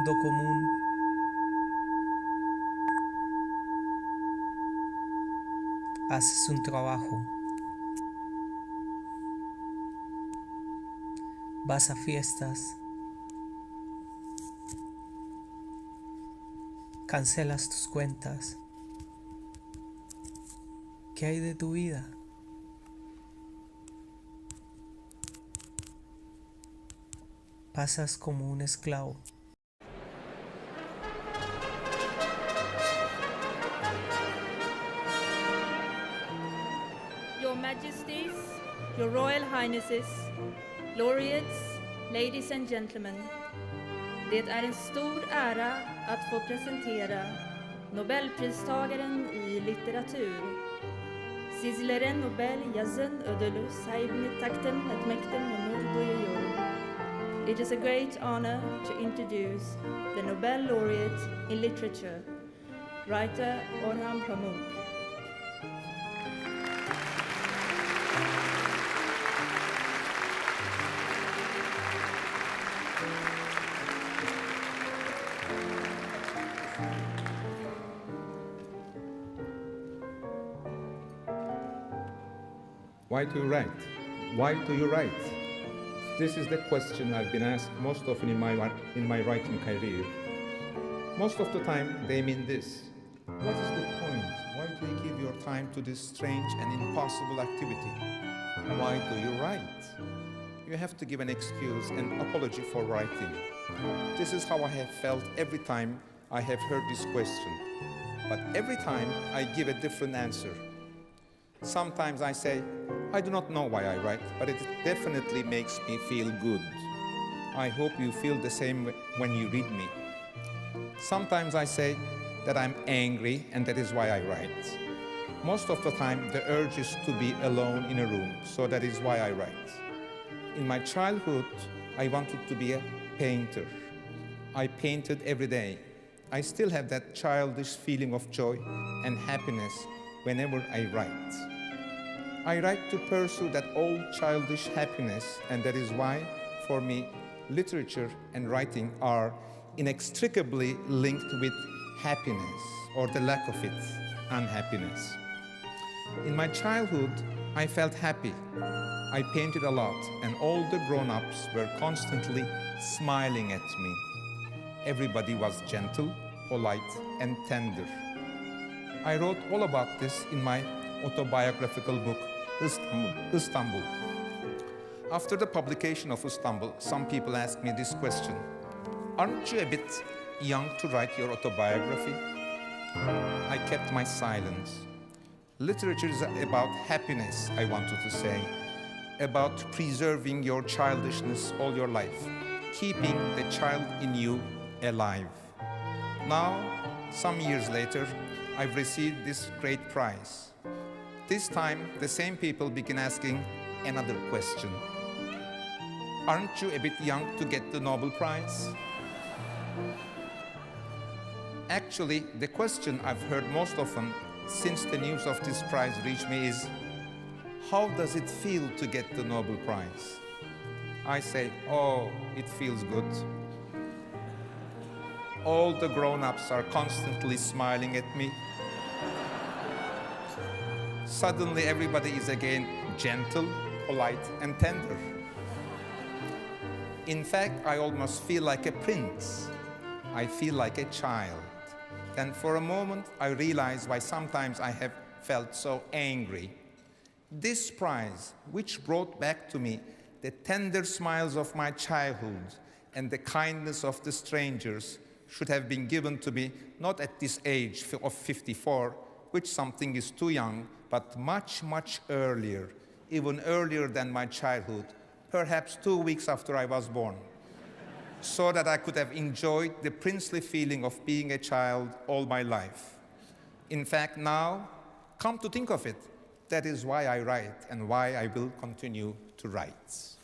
mundo común, haces un trabajo, vas a fiestas, cancelas tus cuentas. ¿Qué hay de tu vida? Pasas como un esclavo. Your Majesties, Your Royal Highnesses, Laureates, Ladies and Gentlemen. Det är en stor ära att få presentera Nobelpristagaren i litteratur. Sizlere Nobel yazın ödülü sahibini takdim etmekten onur duyuyorum. It is a great honor to introduce the Nobel laureate in literature, writer Orhan Pamuk. Why do you write? Why do you write? This is the question I've been asked most often in my writing career. Most of the time they mean this: what is the point? Why do you give your time to this strange and impossible activity? Why do you write? You have to give an excuse, an apology for writing. This is how I have felt every time I have heard this question. But every time I give a different answer. Sometimes I say, I do not know why I write, but it definitely makes me feel good. I hope you feel the same when you read me. Sometimes I say that I'm angry and that is why I write. Most of the time the urge is to be alone in a room, so that is why I write. In my childhood, I wanted to be a painter. I painted every day. I still have that childish feeling of joy and happiness whenever I write. I write to pursue that old childish happiness, and that is why, for me, literature and writing are inextricably linked with happiness, or the lack of it, unhappiness. In my childhood, I felt happy. I painted a lot, and all the grown-ups were constantly smiling at me. Everybody was gentle, polite, and tender. I wrote all about this in my autobiographical book, Istanbul. After the publication of Istanbul, some people asked me this question: aren't you a bit young to write your autobiography? I kept my silence. Literature is about happiness, I wanted to say, about preserving your childishness all your life, keeping the child in you alive. Now, some years later, I've received this great prize. This time, the same people begin asking another question. Aren't you a bit young to get the Nobel Prize? Actually, the question I've heard most often since the news of this prize reached me is, how does it feel to get the Nobel Prize? I say, oh, it feels good. All the grown-ups are constantly smiling at me. Suddenly everybody is again gentle, polite, and tender. In fact, I almost feel like a prince. I feel like a child. Then for a moment, I realize why sometimes I have felt so angry. This prize, which brought back to me the tender smiles of my childhood and the kindness of the strangers, should have been given to me not at this age of 54, which something is too young, but much, much earlier, even earlier than my childhood, perhaps 2 weeks after I was born, so that I could have enjoyed the princely feeling of being a child all my life. In fact, now, come to think of it, that is why I write and why I will continue to write.